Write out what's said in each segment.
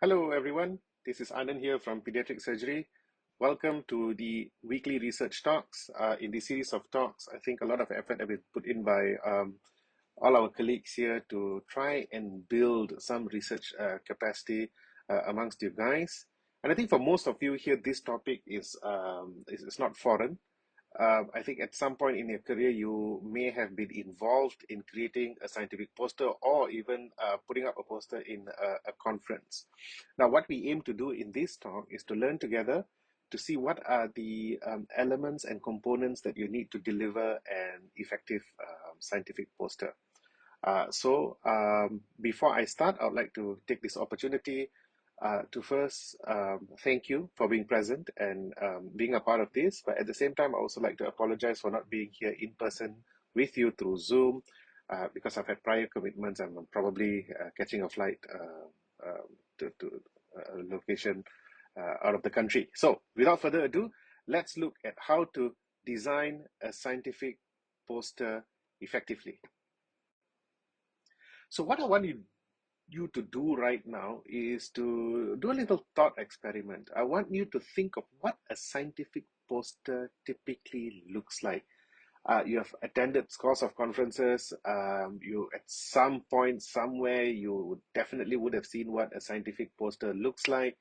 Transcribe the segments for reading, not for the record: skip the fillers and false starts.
Hello, everyone. This is Anand here from Pediatric Surgery. Welcome to the weekly research talks. In this series of talks, I think a lot of effort have been put in by all our colleagues here to try and build some research capacity amongst you guys. And I think for most of you here, this topic is not foreign. I think at some point in your career, you may have been involved in creating a scientific poster or even putting up a poster in a conference. Now, what we aim to do in this talk is to learn together to see what are the elements and components that you need to deliver an effective scientific poster. Before I start, I would like to take this opportunity to first thank you for being present and being a part of this. But at the same time, I also like to apologize for not being here in person with you through Zoom because I've had prior commitments. I'm probably catching a flight to a location out of the country. So, without further ado, let's look at how to design a scientific poster effectively. So what I want you to do right now is to do a little thought experiment. I want you to think of what a scientific poster typically looks like. You have attended scores of conferences. You at some point somewhere you definitely would have seen what a scientific poster looks like.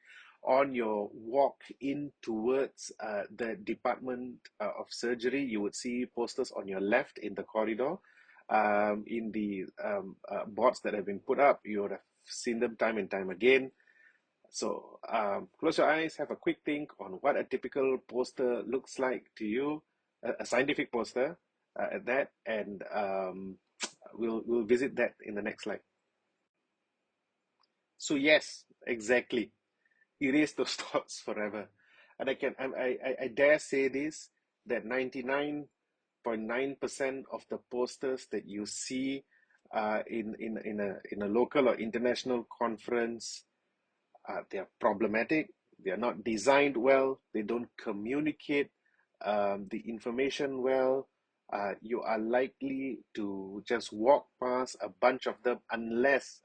On your walk in towards the department of surgery, you would see posters on your left in the corridor. In the boards that have been put up, you would have seen them time and time again. So close your eyes, have a quick think on what a typical poster looks like to you, a scientific poster at that, and we'll visit that in the next slide. So yes, exactly. Erase those thoughts forever. And I dare say this that 99.9% of the posters that you see in a local or international conference, they are problematic. They are not designed well. They don't communicate the information well. You are likely to just walk past a bunch of them unless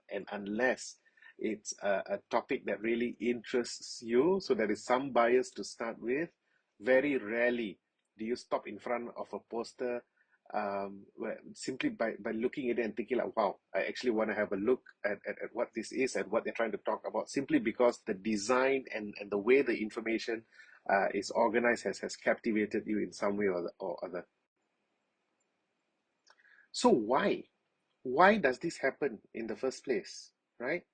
it's a topic that really interests you. So there is some bias to start with. Very rarely do you stop in front of a poster simply by looking at it and thinking like, wow, I actually want to have a look at what this is and what they're trying to talk about, simply because the design and the way the information is organized has captivated you in some way or other. So why? Why does this happen in the first place, right?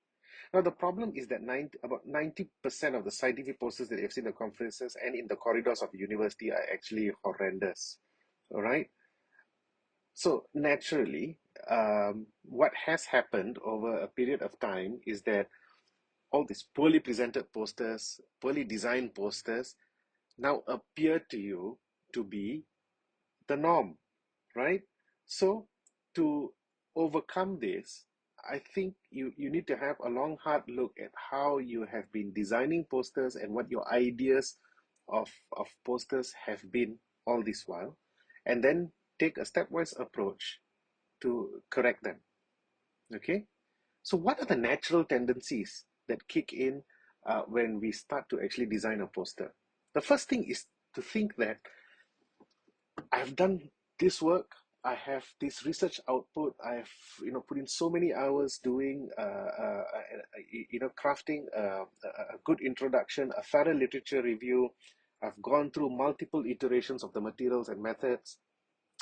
Now, the problem is that about 90% of the scientific posters that you've seen in the conferences and in the corridors of the university are actually horrendous, all right? So naturally, what has happened over a period of time is that all these poorly presented posters, poorly designed posters now appear to you to be the norm, right? So to overcome this, I think you need to have a long, hard look at how you have been designing posters and what your ideas of posters have been all this while, and then take a stepwise approach to correct them. Okay? So, what are the natural tendencies that kick in when we start to actually design a poster? The first thing is to think that I've done this work. I have this research output. I've put in so many hours doing crafting a good introduction, a thorough literature review. I've gone through multiple iterations of the materials and methods.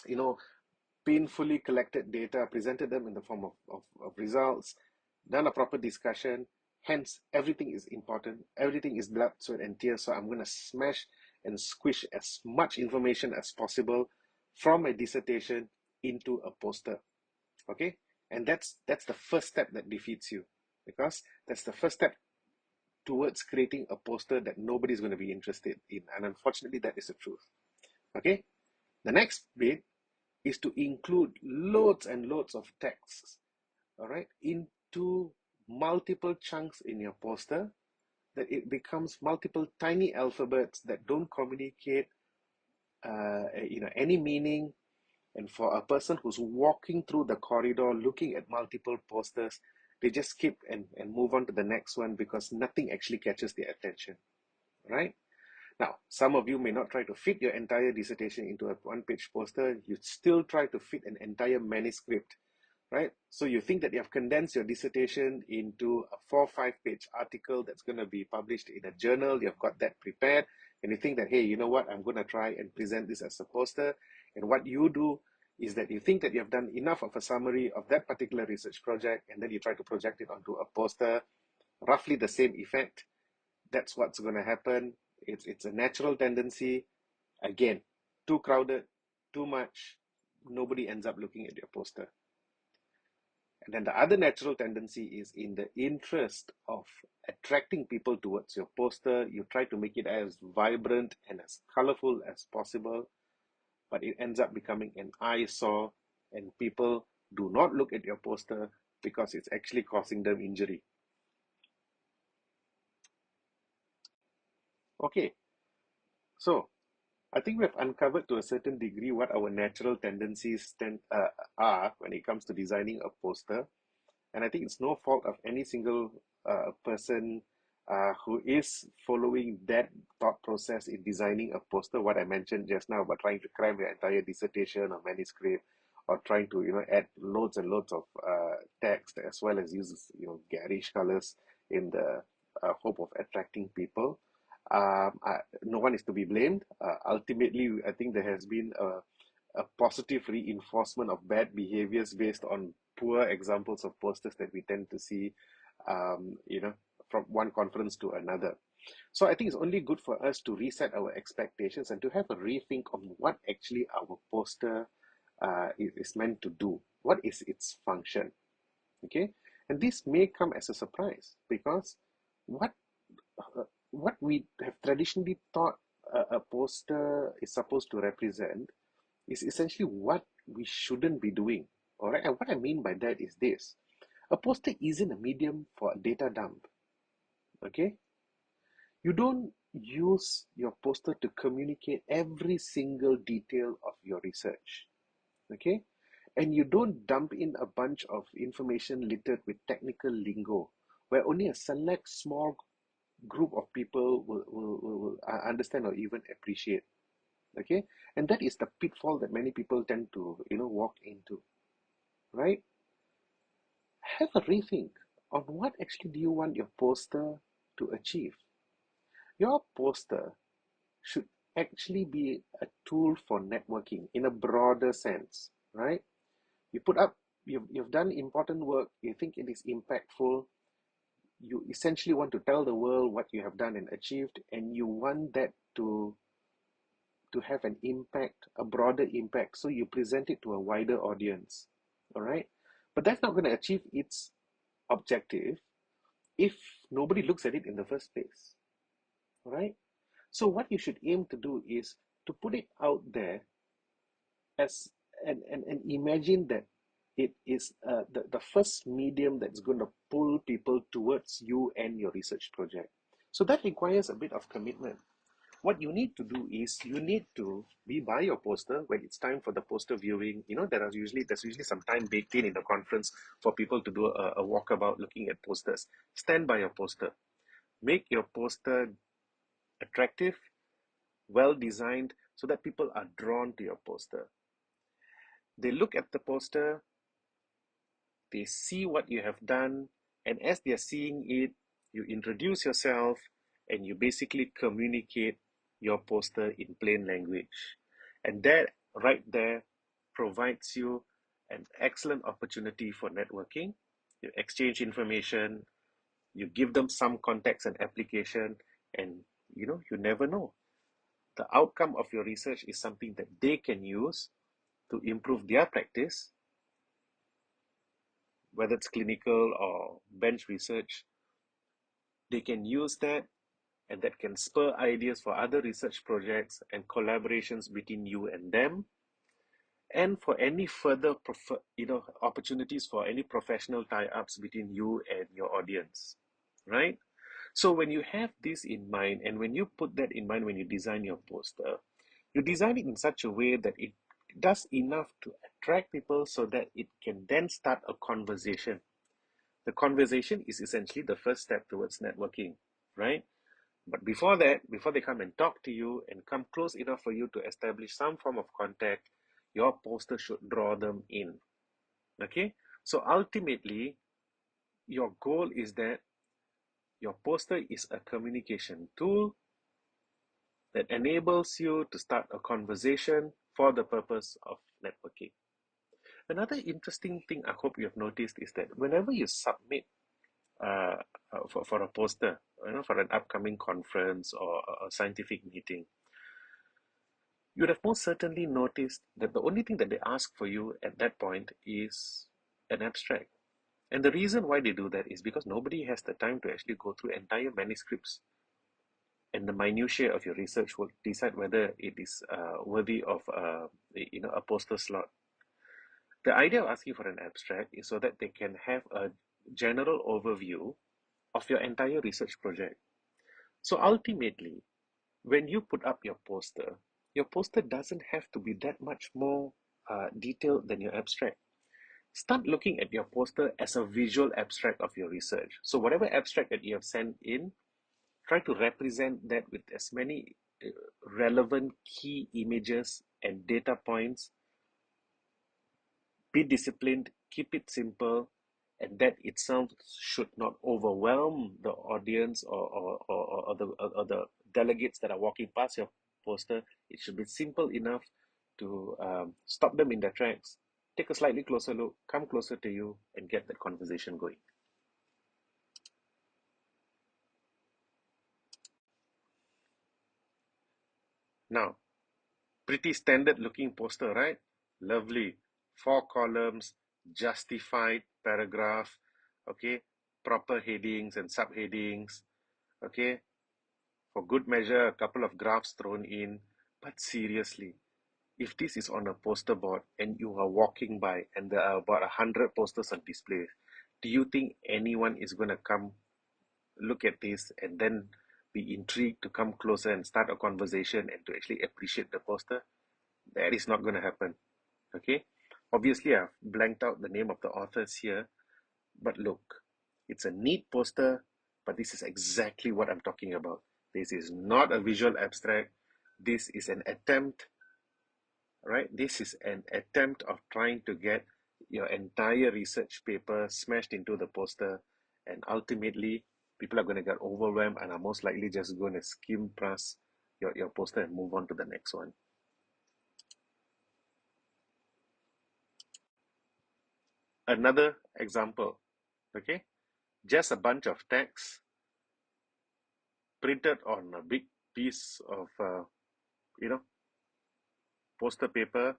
You know, painfully collected data, presented them in the form of results, done a proper discussion. Hence, everything is important. Everything is blood, sweat, and tears. So I'm going to smash and squish as much information as possible from a dissertation into a poster. Okay? And that's the first step that defeats you, because that's the first step towards creating a poster that nobody's going to be interested in. And unfortunately, that is the truth. Okay? The next bit is to include loads and loads of texts, all right, into multiple chunks in your poster, that it becomes multiple tiny alphabets that don't communicate any meaning. And for a person who's walking through the corridor looking at multiple posters, they just skip and move on to the next one because nothing actually catches their attention, right? Now, some of you may not try to fit your entire dissertation into a one-page poster. You still try to fit an entire manuscript, right? So you think that you have condensed your dissertation into a 4 or 5 page article that's going to be published in a journal. You've got that prepared, and you think that, hey, you know what? I'm going to try and present this as a poster. And what you do is that you think that you have done enough of a summary of that particular research project, and then you try to project it onto a poster, roughly the same effect. That's what's going to happen. It's a natural tendency. Again, too crowded, too much. Nobody ends up looking at your poster. And then the other natural tendency is in the interest of attracting people towards your poster, you try to make it as vibrant and as colorful as possible, but it ends up becoming an eyesore, and people do not look at your poster because it's actually causing them injury. Okay, so I think we've uncovered to a certain degree what our natural tendencies are when it comes to designing a poster. And I think it's no fault of any single person who is following that thought process in designing a poster, what I mentioned just now about trying to cram your entire dissertation or manuscript, or trying to add loads and loads of text, as well as use garish colors in the hope of attracting people. No one is to be blamed. Ultimately, I think there has been a positive reinforcement of bad behaviors based on poor examples of posters that we tend to see, from one conference to another. So I think it's only good for us to reset our expectations and to have a rethink of what actually our poster is meant to do. What is its function? Okay, and this may come as a surprise because what what we have traditionally thought a poster is supposed to represent is essentially what we shouldn't be doing. All right, and what I mean by that is this: a poster isn't a medium for a data dump. Okay, you don't use your poster to communicate every single detail of your research. Okay, and you don't dump in a bunch of information littered with technical lingo where only a select small group of people will understand or even appreciate. Okay, and that is the pitfall that many people tend to walk into, right? Have a rethink on what actually do you want your poster to achieve. Your poster should actually be a tool for networking in a broader sense, right? You put up, you've done important work, you think it is impactful, you essentially want to tell the world what you have done and achieved, and you want that to have an impact, a broader impact. So you present it to a wider audience. All right. But that's not going to achieve its objective if nobody looks at it in the first place. All right. So what you should aim to do is to put it out there as and imagine that it is the first medium that's going to pull people towards you and your research project. So that requires a bit of commitment. What you need to do is you need to be by your poster when it's time for the poster viewing. There's usually some time baked in the conference for people to do a walkabout looking at posters. Stand by your poster. Make your poster attractive, well designed, so that people are drawn to your poster. They look at the poster, they see what you have done, and as they're seeing it, you introduce yourself and you basically communicate your poster in plain language. And that right there provides you an excellent opportunity for networking. You exchange information, you give them some context and application, and you never know. The outcome of your research is something that they can use to improve their practice, whether it's clinical or bench research. They can use that, and that can spur ideas for other research projects and collaborations between you and them, and for any further opportunities for any professional tie-ups between you and your audience, right? So when you have this in mind, and when you put that in mind when you design your poster, you design it in such a way that it does enough to attract people so that it can then start a conversation. The conversation is essentially the first step towards networking, right? But before that, before they come and talk to you and come close enough for you to establish some form of contact, your poster should draw them in. Okay? So ultimately, your goal is that your poster is a communication tool that enables you to start a conversation for the purpose of networking. Another interesting thing I hope you have noticed is that whenever you submit uh, for a poster, for an upcoming conference or a scientific meeting, you'd have most certainly noticed that the only thing that they ask for you at that point is an abstract. And the reason why they do that is because nobody has the time to actually go through entire manuscripts, and the minutiae of your research will decide whether it is worthy of a poster slot. The idea of asking for an abstract is so that they can have a general overview of your entire research project. So ultimately, when you put up your poster doesn't have to be that much more detailed than your abstract. Start looking at your poster as a visual abstract of your research. So whatever abstract that you have sent in, try to represent that with as many relevant key images and data points. Be disciplined, keep it simple, and that itself should not overwhelm the audience or the delegates that are walking past your poster. It should be simple enough to stop them in their tracks, take a slightly closer look, come closer to you, and get that conversation going. Now, pretty standard looking poster, right? Lovely. 4 columns, justified paragraph, okay? Proper headings and subheadings, okay? For good measure, a couple of graphs thrown in. But seriously, if this is on a poster board and you are walking by and there are about 100 posters on display, do you think anyone is going to come look at this and then be intrigued to come closer and start a conversation and to actually appreciate the poster? That is not going to happen. Okay, obviously I've blanked out the name of the authors here, but look, it's a neat poster, but this is exactly what I'm talking about. This is not a visual abstract. This is an attempt, right? This is an attempt of trying to get your entire research paper smashed into the poster, and ultimately people are going to get overwhelmed and are most likely just going to skim past your poster and move on to the next one. Another example, okay? Just a bunch of text printed on a big piece of, you know, poster paper.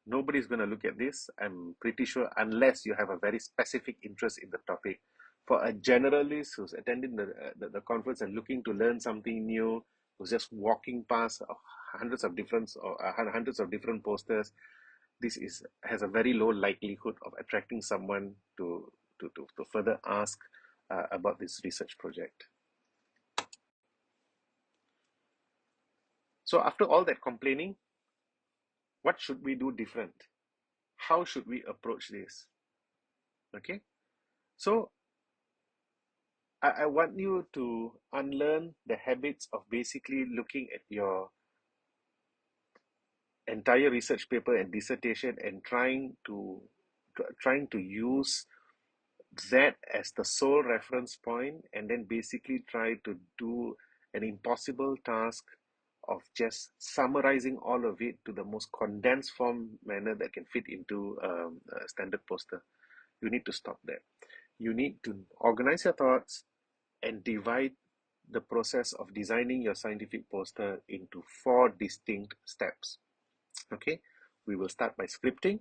Nobody's going to look at this, I'm pretty sure, unless you have a very specific interest in the topic. For a generalist who's attending the conference and looking to learn something new, who's just walking past hundreds of different posters, this has a very low likelihood of attracting someone to further ask about this research project. So after all that complaining, what should we do different? How should we approach this? Okay, so I want you to unlearn the habits of basically looking at your entire research paper and dissertation and trying to use that as the sole reference point, and then basically try to do an impossible task of just summarizing all of it to the most condensed form manner that can fit into a standard poster. You need to stop there. You need to organize your thoughts and divide the process of designing your scientific poster into 4 distinct steps. Okay, we will start by scripting.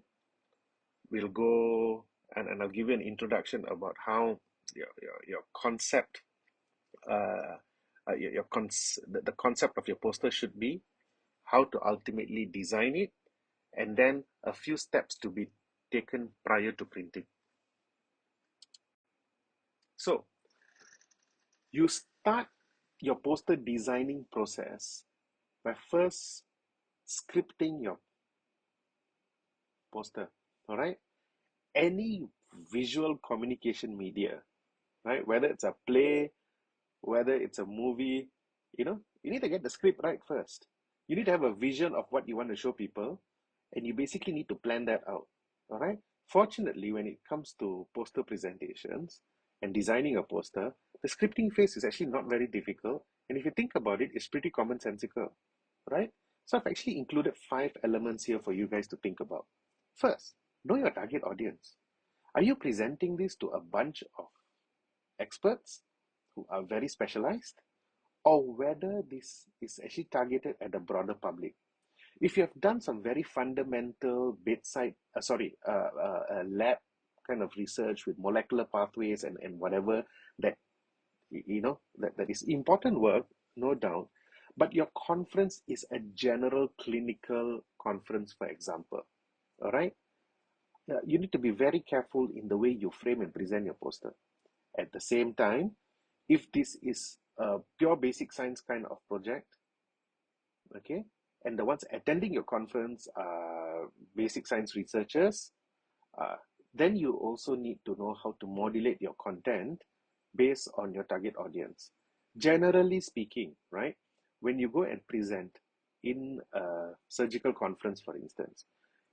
We'll go and I'll give you an introduction about how your concept, the concept of your poster should be, how to ultimately design it, and then a few steps to be taken prior to printing. So you start your poster designing process by first scripting your poster. All right, any visual communication media, right? Whether it's a play, whether it's a movie, you need to get the script right first. You need to have a vision of what you want to show people, and you basically need to plan that out. All right. Fortunately, when it comes to poster presentations and designing a poster, the scripting phase is actually not very difficult. And if you think about it, it's pretty commonsensical, right? So I've actually included 5 elements here for you guys to think about. First, know your target audience. Are you presenting this to a bunch of experts who are very specialized, or whether this is actually targeted at the broader public? If you have done some very fundamental lab kind of research with molecular pathways and whatever that that is important work, no doubt, but your conference is a general clinical conference, for example, all right, you need to be very careful in the way you frame and present your poster. At the same time, if this is a pure basic science kind of project, okay, and the ones attending your conference are basic science researchers, uh, then you also need to know how to modulate your content based on your target audience. Generally speaking, right, when you go and present in a surgical conference, for instance,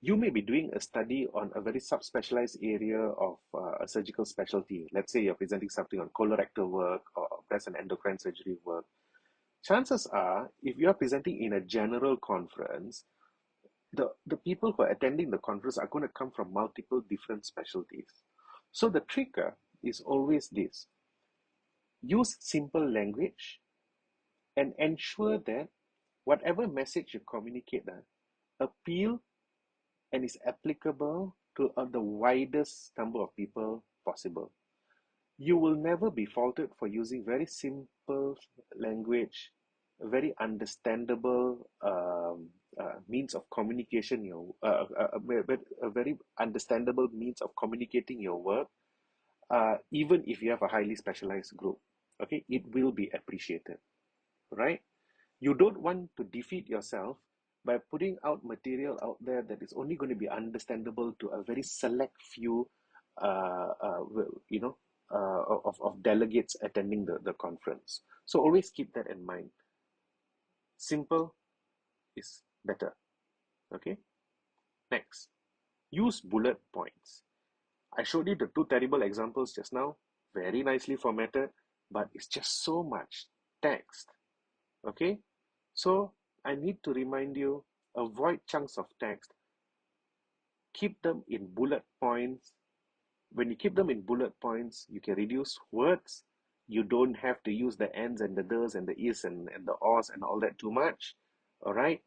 you may be doing a study on a very subspecialized area of a surgical specialty. Let's say you're presenting something on colorectal work or breast and endocrine surgery work. Chances are, if you are presenting in a general conference, the people who are attending the conference are going to come from multiple different specialties. So the trick is always this: use simple language and ensure that whatever message you communicate appeal and is applicable to the widest number of people possible. You will never be faulted for using very simple language, a very understandable means of communication, a very understandable means of communicating your work, even if you have a highly specialized group. Okay, it will be appreciated, right? You don't want to defeat yourself by putting out material out there that is only going to be understandable to a very select few, uh, uh, you know, of delegates attending the conference. So always keep that in mind. Simple is better. Okay. Next, use bullet points. I showed you the 2 terrible examples just now, very nicely formatted, but it's just so much text. Okay. So I need to remind you, avoid chunks of text. Keep them in bullet points. When you keep them in bullet points, you can reduce words. You don't have to use the ands and the does and the is and the ors and all that too much. All right.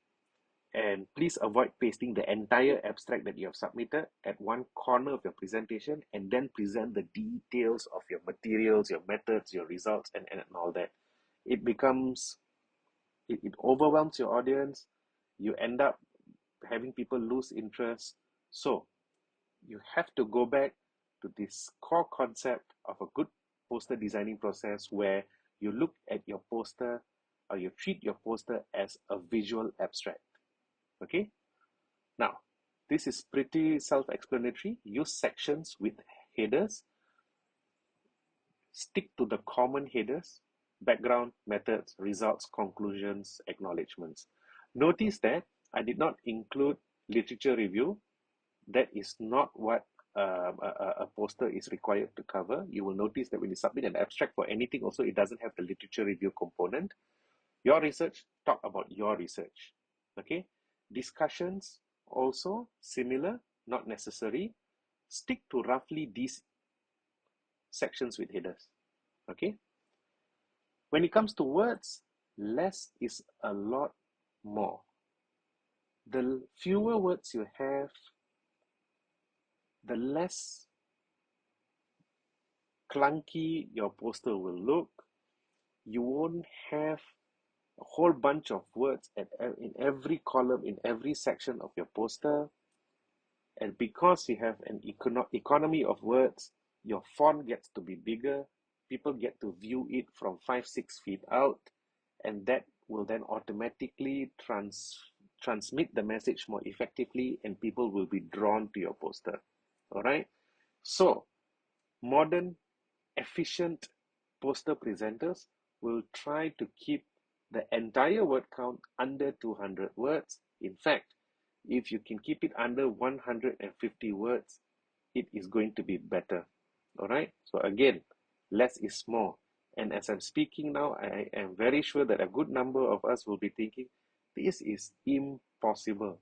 And please avoid pasting the entire abstract that you have submitted at one corner of your presentation and then present the details of your materials, your methods, your results, and all that. It becomes, it overwhelms your audience. You end up having people lose interest. So you have to go back to this core concept of a good poster designing process where you look at your poster or you treat your poster as a visual abstract. Okay? Now, this is pretty self-explanatory. Use sections with headers. Stick to the common headers: background, methods, results, conclusions, acknowledgements. Notice that I did not include literature review. That is not what a poster is required to cover. You will notice that when you submit an abstract for anything also, it doesn't have the literature review component. Your research, talk about your research. Okay? Discussions, also similar, not necessary. Stick to roughly these sections with headers. Okay? When it comes to words, less is a lot more. The fewer words you have, the less clunky your poster will look. You won't have a whole bunch of words in every column, in every section of your poster. And because you have an economy of words, your font gets to be bigger. People get to view it from 5-6 feet out, and that will then automatically transmit the message more effectively, and people will be drawn to your poster. All right. So, modern, efficient poster presenters will try to keep the entire word count under 200 words. In fact, if you can keep it under 150 words, it is going to be better. All right. So again, less is more. And as I'm speaking now, I am very sure that a good number of us will be thinking, this is impossible,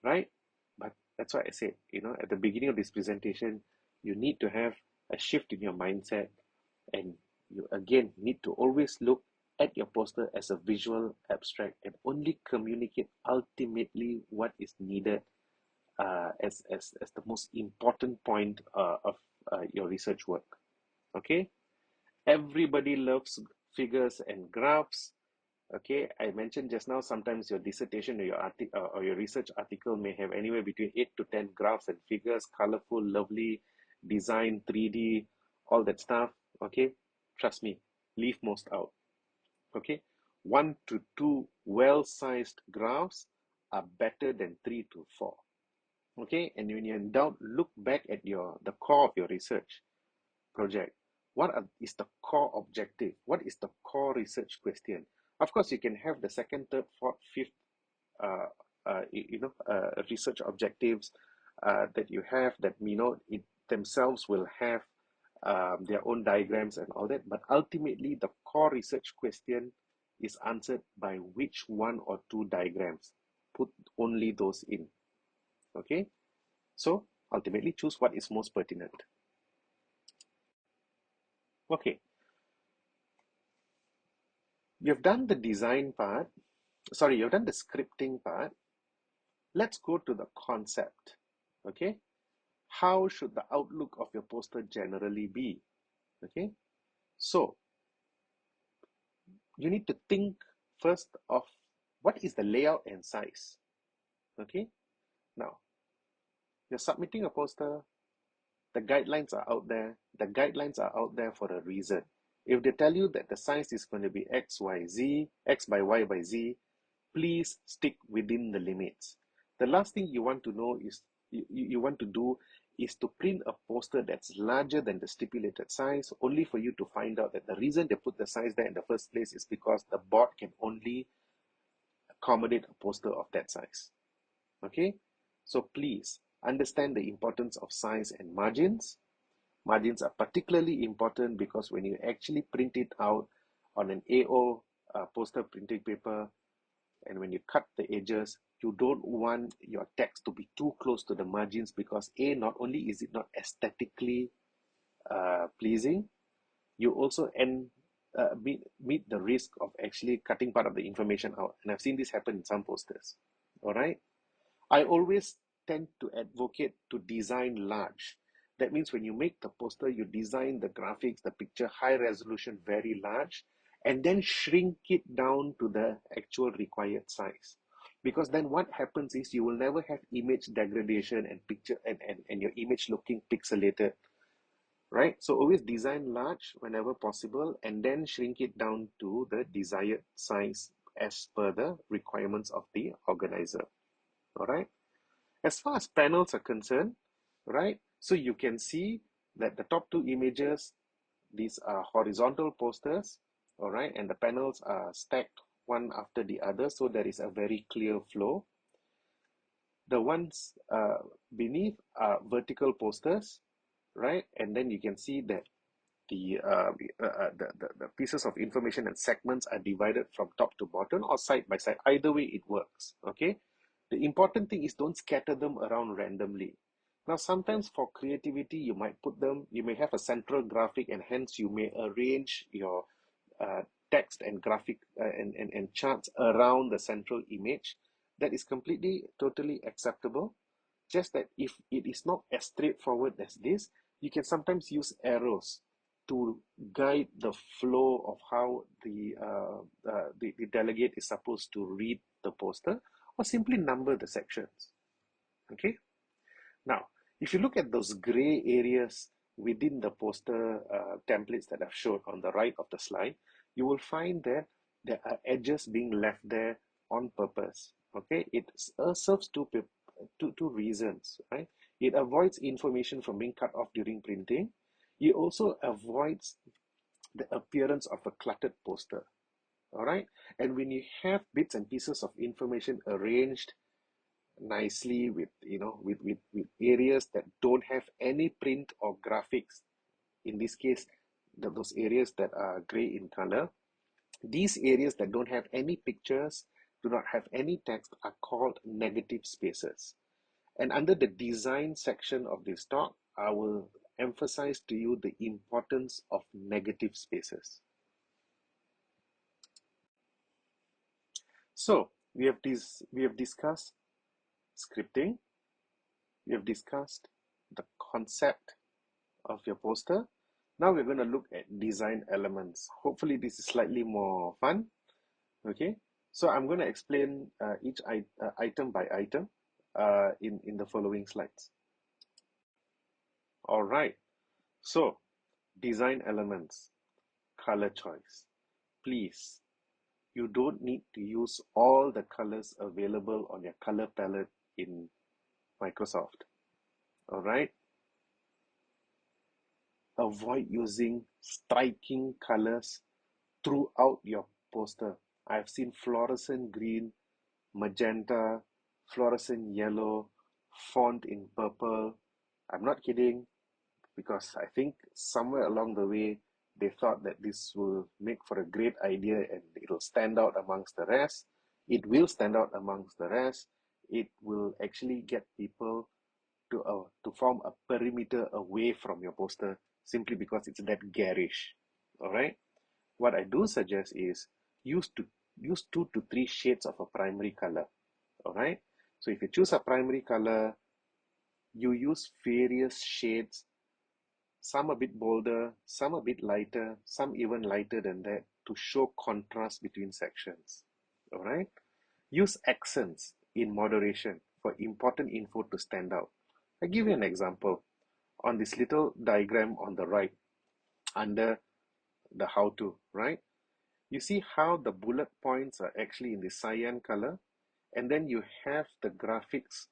right? But that's why I said, at the beginning of this presentation, you need to have a shift in your mindset, and you again need to always look at your poster as a visual abstract and only communicate ultimately what is needed as the most important point of your research work. Okay, everybody loves figures and graphs. Okay, I mentioned just now, sometimes your dissertation or your research article may have anywhere between 8 to 10 graphs and figures, colorful, lovely, design, 3D, all that stuff. Okay, trust me, leave most out. Okay, 1 to 2 well-sized graphs are better than 3 to 4. Okay, and when you're in doubt, look back at the core of your research project. Is the core objective? What is the core research question? Of course, you can have the second, third, fourth, fifth, uh, research objectives that you have that it themselves will have their own diagrams and all that. But ultimately, the core research question is answered by which one or two diagrams. Put only those in. Okay, so ultimately choose what is most pertinent. Okay, you've done the design part. Sorry, you've done the scripting part. Let's go to the concept. Okay, how should the outlook of your poster generally be? Okay, so you need to think first of what is the layout and size. Okay, now you're submitting a poster. The guidelines are out there. The guidelines are out there for a reason. If they tell you that the size is going to be X, Y, Z, X by Y by Z, please stick within the limits. The last thing you want to know is you want to do is to print a poster that's larger than the stipulated size, only for you to find out that the reason they put the size there in the first place is because the board can only accommodate a poster of that size. Okay, so please understand the importance of size and margins. Margins are particularly important because when you actually print it out on an AO poster printing paper, and when you cut the edges, you don't want your text to be too close to the margins because not only is it not aesthetically pleasing, you also meet the risk of actually cutting part of the information out. And I've seen this happen in some posters. All right. I always tend to advocate to design large. That means when you make the poster, you design the graphics, the picture, high resolution, very large, and then shrink it down to the actual required size. Because then what happens is you will never have image degradation and picture and your image looking pixelated, right? So always design large whenever possible and then shrink it down to the desired size as per the requirements of the organizer. All right. As far as panels are concerned, right? So you can see that the top two images, these are horizontal posters, all right? And the panels are stacked one after the other, so there is a very clear flow. The ones beneath are vertical posters, right? And then you can see that the pieces of information and segments are divided from top to bottom or side by side. Either way, it works, okay? The important thing is don't scatter them around randomly. Now, sometimes for creativity, you may have a central graphic and hence you may arrange your uh, text and graphic and charts around the central image. That is completely, totally acceptable. Just that if it is not as straightforward as this, you can sometimes use arrows to guide the flow of how the delegate is supposed to read the poster, or simply number the sections. Okay. Now, if you look at those gray areas within the poster templates that I've showed on the right of the slide, you will find that there are edges being left there on purpose. Okay, it serves two reasons, right? It avoids information from being cut off during printing. It also avoids the appearance of a cluttered poster. All right. And when you have bits and pieces of information arranged nicely with, with areas that don't have any print or graphics, in this case, those areas that are gray in color, these areas that don't have any pictures, do not have any text, are called negative spaces. And under the design section of this talk, I will emphasize to you the importance of negative spaces. So we have discussed scripting, we have discussed the concept of your poster. Now we're going to look at design elements. Hopefully this is slightly more fun. Okay, so I'm going to explain each item by item in the following slides. All right, so design elements, color choice. Please, you don't need to use all the colors available on your color palette in Microsoft. All right, avoid using striking colors throughout your poster. I've seen fluorescent green, magenta, fluorescent yellow, font in purple. I'm not kidding, because I think somewhere along the way they thought that this will make for a great idea and it'll stand out amongst the rest. It will stand out amongst the rest. It will actually get people to form a perimeter away from your poster simply because it's that garish. All right. What I do suggest is use to use 2 to 3 shades of a primary color. All right. So if you choose a primary color, you use various shades, some a bit bolder, some a bit lighter, some even lighter than that, to show contrast between sections. All right. Use accents in moderation for important info to stand out. I give you an example. On this little diagram on the right, under the how to, right? You see how the bullet points are actually in the cyan color, and then you have the graphics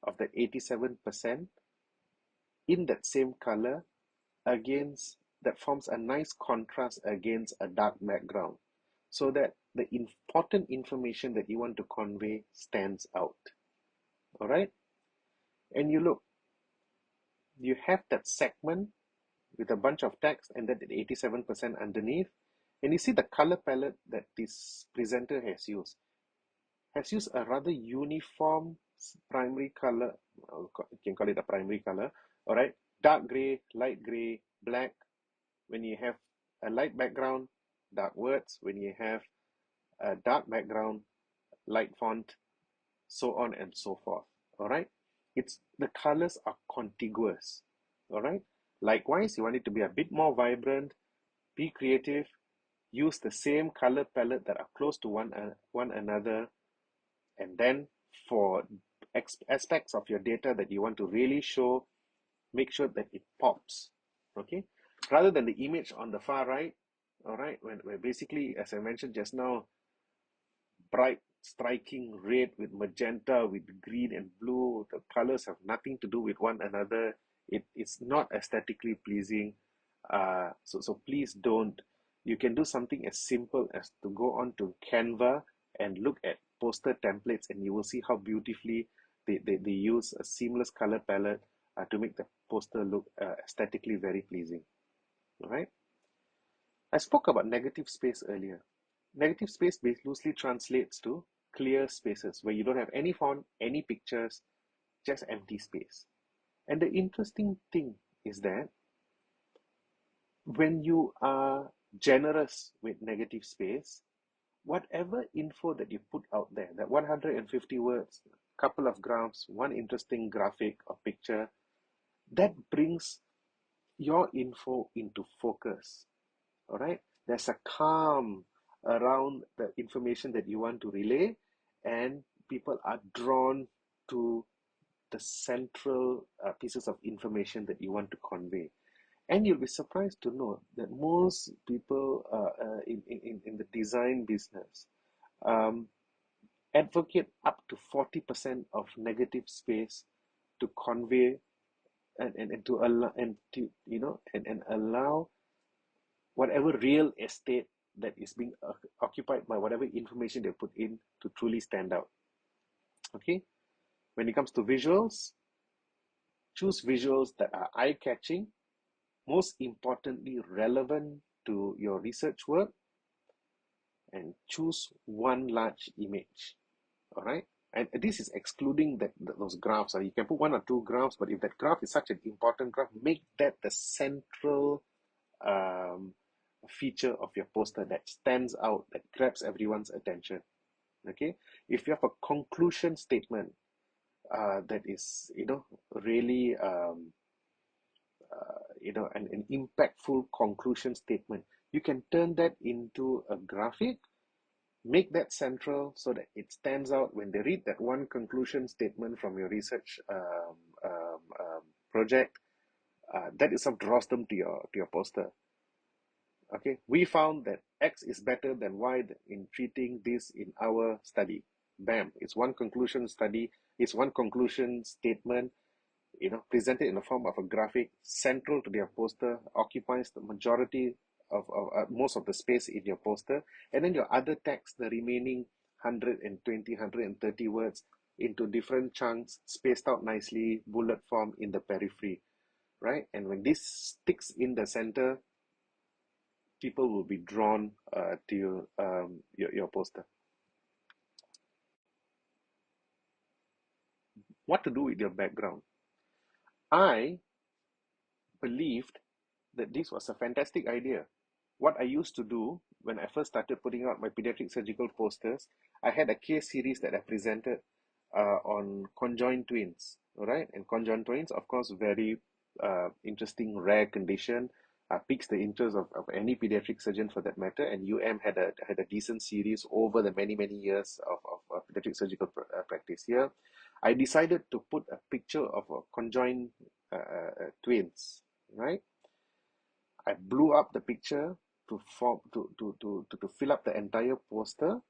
of the 87% in that same color against, that forms a nice contrast against a dark background, so that the important information that you want to convey stands out. All right. And you look, you have that segment with a bunch of text and then the 87% underneath, and you see the color palette that this presenter has used a rather uniform primary color. You can call it a primary color. All right. Dark gray, light gray, black. When you have a light background, dark words. When you have a dark background, light font, so on and so forth. All right. It's the colors are contiguous. All right. Likewise, you want it to be a bit more vibrant, be creative, use the same color palette that are close to one another, and then for aspects of your data that you want to really show, make sure that it pops. Okay, rather than the image on the far right. All right, where basically, as I mentioned just now, bright striking red with magenta with green and blue, the colors have nothing to do with one another. It's not aesthetically pleasing. So please don't. You can do something as simple as to go on to Canva and look at poster templates, and you will see how beautifully they use a seamless color palette to make the poster look aesthetically very pleasing. All right. I spoke about negative space earlier. Negative space loosely translates to clear spaces where you don't have any font, any pictures, just empty space. And the interesting thing is that when you are generous with negative space, whatever info that you put out there, that 150 words, couple of graphs, one interesting graphic or picture, that brings your info into focus. All right. There's a calm around the information that you want to relay, and people are drawn to the central pieces of information that you want to convey. And you'll be surprised to know that most people in the design business um, advocate up to 40% of negative space to convey and to allow and to and allow whatever real estate that is being occupied by whatever information they put in to truly stand out. Okay, when it comes to visuals, choose visuals that are eye-catching, most importantly relevant to your research work, and choose one large image. All right, and this is excluding those graphs. You can put one or two graphs, but if that graph is such an important graph, make that the central um, feature of your poster that stands out, that grabs everyone's attention. Okay, if you have a conclusion statement that is really an impactful conclusion statement, you can turn that into a graphic, make that central so that it stands out when they read that one conclusion statement from your research project. That itself draws them to your poster. Okay, we found that X is better than Y in treating this in our study. Bam, it's one conclusion study, it's one conclusion statement, presented in the form of a graphic, central to their poster, occupies the majority of most of the space in your poster, and then your other text, the remaining 120, 130 words, into different chunks, spaced out nicely, bullet form in the periphery, right? And when this sticks in the center, people will be drawn to your poster. What to do with your background? I believed that this was a fantastic idea. What I used to do when I first started putting out my pediatric surgical posters, I had a case series that I presented on conjoined twins, all right? And conjoined twins, of course, very interesting, rare condition, piques the interest of any pediatric surgeon for that matter. And had a decent series over the many years of pediatric surgical practice here. I decided to put a picture of a conjoined twins, right? I blew up the picture to form to fill up the entire poster.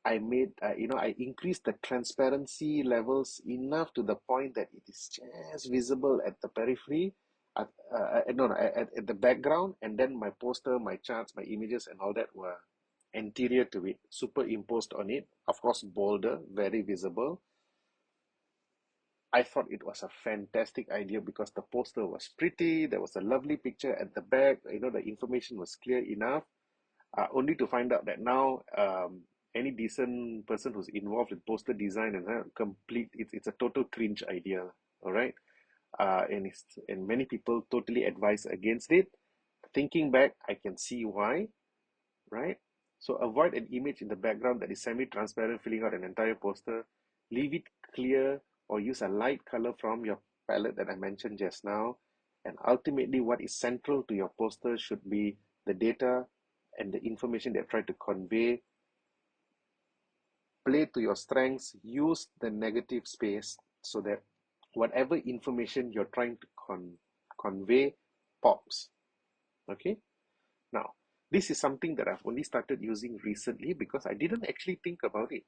I made I increased the transparency levels enough to the point that it is just visible at the periphery, no, at the background, and then my poster, my charts, my images, and all that were anterior to it, superimposed on it. Of course, bolder, very visible. I thought it was a fantastic idea because the poster was pretty. There was a lovely picture at the back. The information was clear enough. Only to find out that now any decent person who's involved in poster design and it's a total cringe idea. All right, and many people totally advise against it. Thinking back, I can see why. Right. So avoid an image in the background that is semi-transparent, filling out an entire poster. Leave it clear or use a light color from your palette that I mentioned just now. And ultimately, what is central to your poster should be the data and the information they're trying to convey. Play to your strengths, use the negative space so that whatever information you're trying to convey pops. Okay? Now, this is something that I've only started using recently because I didn't actually think about it.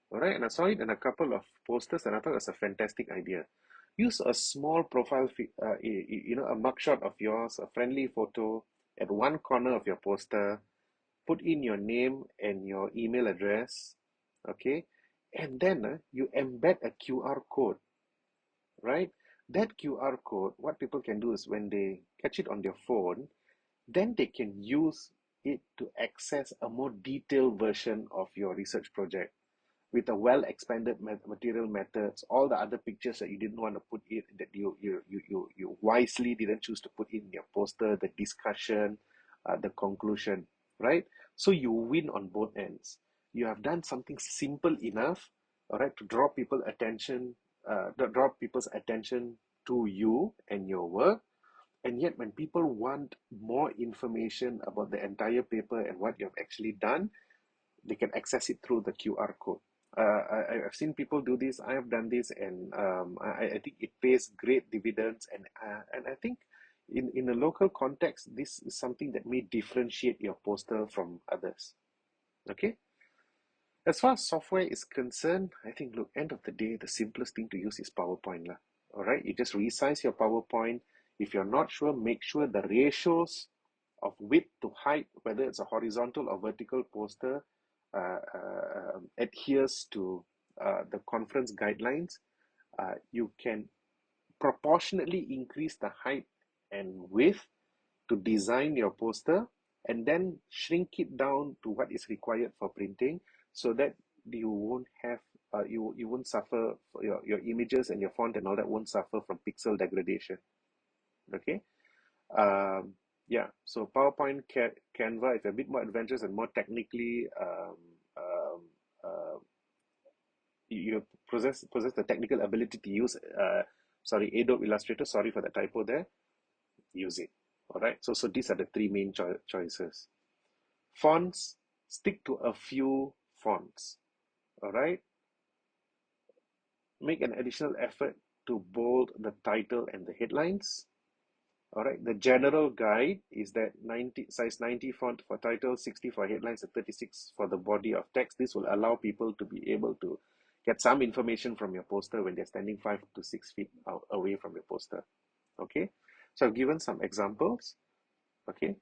All right, and I saw it in a couple of posters and I thought it was a fantastic idea. Use a small profile, a mugshot of yours, a friendly photo at one corner of your poster. Put in your name and your email address, okay? And then you embed a QR code, right? That QR code, what people can do is when they catch it on their phone, then they can use it to access a more detailed version of your research project with a well-expanded material methods, all the other pictures that you didn't want to put in, that you wisely didn't choose to put in your poster, the discussion, the conclusion, right? So you win on both ends. You have done something simple enough, all right, to draw people's attention to you and your work. And yet, when people want more information about the entire paper and what you've actually done, they can access it through the QR code. I've seen people do this. I have done this, and I think it pays great dividends. And I think in a local context, this is something that may differentiate your poster from others. Okay. As far as software is concerned, I think, look, end of the day, the simplest thing to use is PowerPoint lah. All right, you just resize your PowerPoint. If you're not sure, make sure the ratios of width to height, whether it's a horizontal or vertical poster, adheres to the conference guidelines. You can proportionately increase the height and width to design your poster, and then shrink it down to what is required for printing, so that you won't have you won't suffer for your images and your font and all that won't suffer from pixel degradation. Okay. um, yeah, so PowerPoint, Canva, if you're a bit more adventurous and more technically um, uh, you possess the technical ability to use Adobe Illustrator, sorry for the typo there, use it. All right, so these are the three main choices. Fonts, stick to a few fonts. All right, make an additional effort to bold the title and the headlines. All right, the general guide is that size 90 font for title, 60 for headlines, and 36 for the body of text. This will allow people to be able to get some information from your poster when they're standing 5 to 6 feet away from your poster. Okay, so I've given some examples. Okay,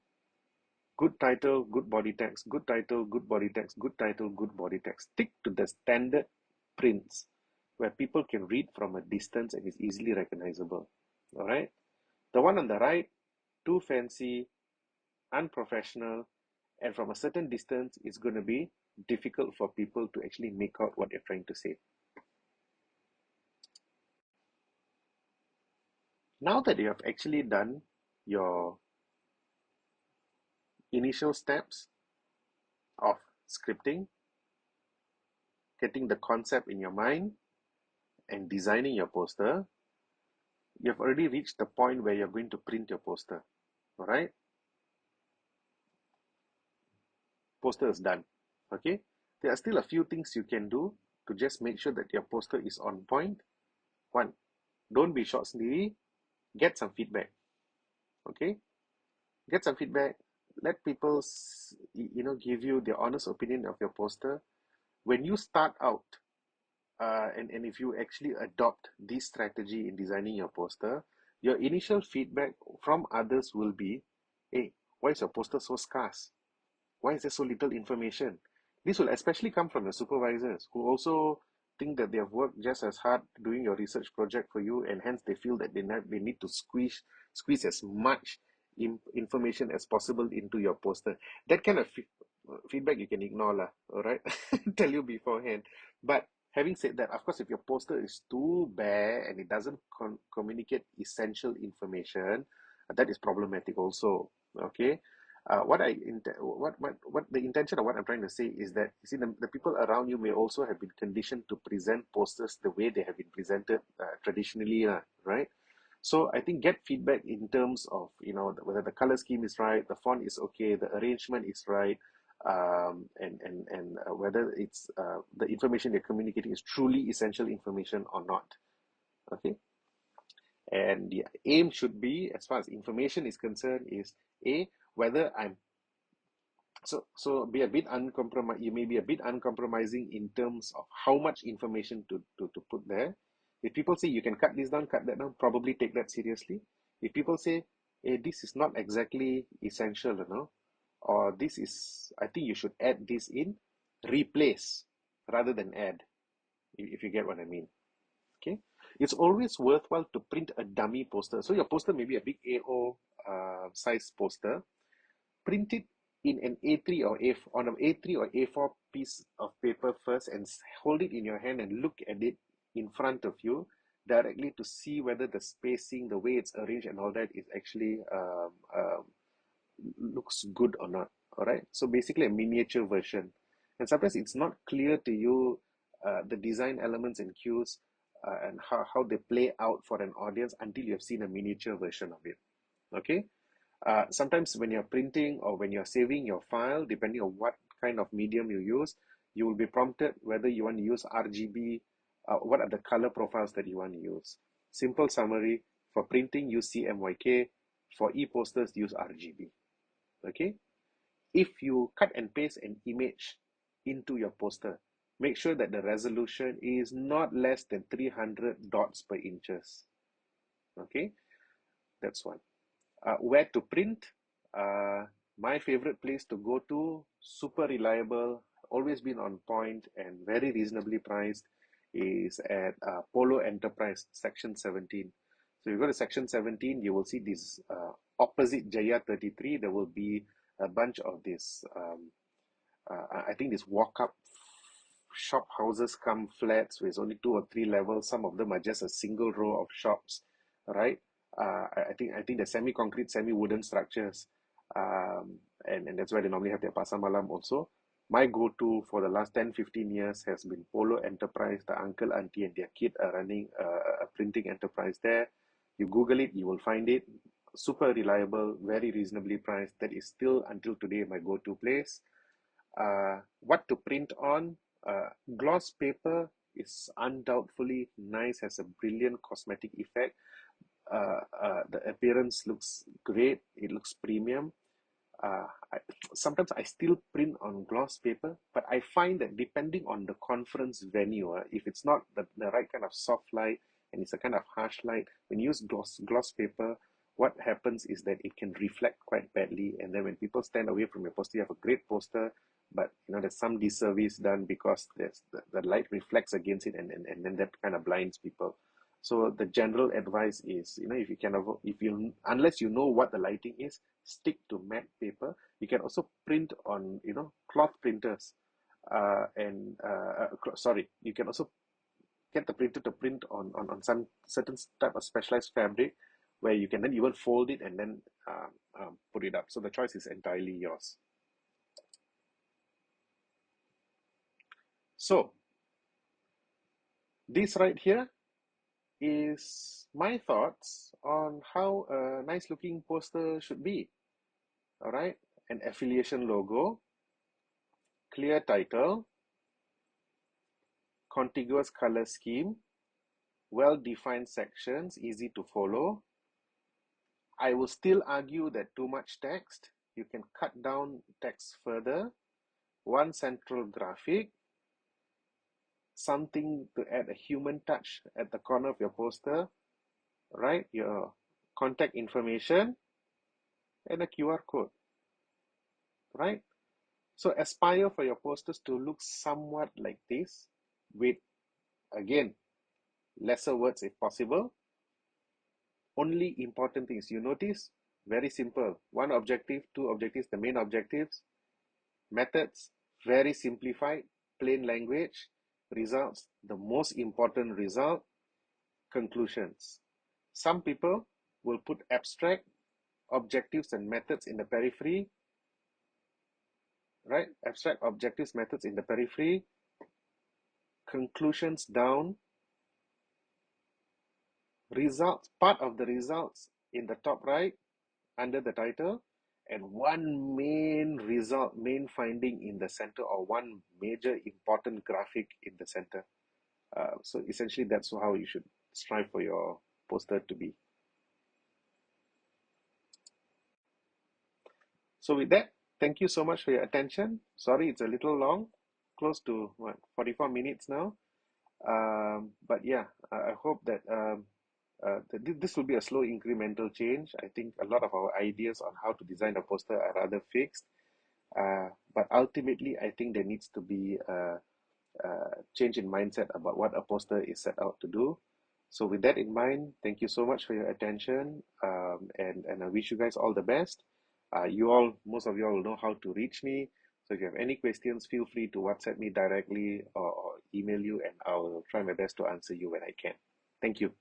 good title, good body text, good title, good body text, good title, good body text. Stick to the standard prints where people can read from a distance and is easily recognizable. All right, the one on the right, too fancy, unprofessional, and from a certain distance, it's going to be difficult for people to actually make out what you're trying to say. Now that you have actually done your initial steps of scripting, getting the concept in your mind, and designing your poster, you have already reached the point where you're going to print your poster. All right? Poster is done. Okay? There are still a few things you can do to just make sure that your poster is on point. One, don't be short sendiri. Get some feedback. Okay? Get some feedback. Let people, give you their honest opinion of your poster. When you start out, and if you actually adopt this strategy in designing your poster, your initial feedback from others will be, hey, why is your poster so scarce? Why is there so little information? This will especially come from your supervisors, who also think that they have worked just as hard doing your research project for you, and hence they feel that they need to squeeze as much information as possible into your poster. That kind of feedback you can ignore lah, all right? Tell you beforehand. But having said that, of course, if your poster is too bare and it doesn't communicate essential information, that is problematic also. Okay, what the intention of what I'm trying to say is that, you see, the people around you may also have been conditioned to present posters the way they have been presented traditionally, right? So I think get feedback in terms of, whether the color scheme is right, the font is okay, the arrangement is right, and whether it's the information you're communicating is truly essential information or not. Okay, and the aim should be, as far as information is concerned, is whether I'm so be a bit uncompromising. You may be a bit uncompromising in terms of how much information to put there. If people say you can cut this down, cut that down, probably take that seriously. If people say, hey, this is not exactly essential, or this is, I think you should add this in, replace rather than add, if you get what I mean. Okay, it's always worthwhile to print a dummy poster. So your poster may be a big A0 size poster. Print it in an A3 or on an A3 or A4 piece of paper first, and hold it in your hand and look at it in front of you directly to see whether the spacing, the way it's arranged and all that is actually looks good or not. All right, so basically a miniature version. And sometimes it's not clear to you the design elements and cues and how they play out for an audience until you have seen a miniature version of it. Okay, sometimes when you're printing or when you're saving your file, depending on what kind of medium you use, you will be prompted whether you want to use RGB, what are the color profiles that you want to use. Simple summary: for printing, use CMYK. For e-posters, use RGB. Okay, if you cut and paste an image into your poster, make sure that the resolution is not less than 300 dots per inches. Okay, that's one. Where to print? My favorite place to go to, super reliable, always been on point and very reasonably priced, is at Polo Enterprise, Section 17. So you go to Section 17, you will see this opposite Jaya 33. There will be a bunch of this, I think this walk-up shop houses come flats with only 2 or 3 levels. Some of them are just a single row of shops, right? I think they're semi-concrete, semi-wooden structures, and that's where they normally have their pasar malam also. My go-to for the last 10, 15 years has been Polo Enterprise. The uncle, auntie, and their kid are running a printing enterprise there. You Google it, you will find it. Super reliable, very reasonably priced. That is still until today my go-to place. What to print on? Gloss paper is undoubtedly nice, has a brilliant cosmetic effect. The appearance looks great, it looks premium. Uh, I, Sometimes I still print on gloss paper, but I find that depending on the conference venue, if it's not the right kind of soft light and it's a kind of harsh light, when you use gloss paper, what happens is that it can reflect quite badly, and then when people stand away from your poster, you have a great poster, but there's some disservice done because the light reflects against it, and then that kind of blinds people. So the general advice is, if you can avoid, if you unless you know what the lighting is, stick to matte paper. You can also print on, cloth printers. Sorry, you can also get the printer to print on some certain type of specialized fabric where you can then even fold it and then put it up. So the choice is entirely yours. So this right here is my thoughts on how a nice looking poster should be. All right, an affiliation logo, clear title, contiguous color scheme, well-defined sections, easy to follow. I will still argue that too much text. You can cut down text further. One central graphic, something to add a human touch at the corner of your poster, right? Your contact information and a QR code, right? So aspire for your posters to look somewhat like this with, again, lesser words if possible. Only important things you notice, very simple. One objective, two objectives, the main objectives. Methods, very simplified, plain language. Results, the most important result. Conclusions. Some people will put abstract objectives and methods in the periphery, right? Abstract objectives, methods in the periphery. Conclusions down. Results, part of the results in the top right under the title, and one main result, main finding in the center, or one major important graphic in the center. So essentially, that's how you should strive for your poster to be. So with that, thank you so much for your attention. Sorry, it's a little long, close to 44 minutes now. But yeah, I hope that this will be a slow incremental change. I think a lot of our ideas on how to design a poster are rather fixed. But ultimately, I think there needs to be a change in mindset about what a poster is set out to do. So with that in mind, thank you so much for your attention, and I wish you guys all the best. Most of you all will know how to reach me. So if you have any questions, feel free to WhatsApp me directly or email you, and I'll try my best to answer you when I can. Thank you.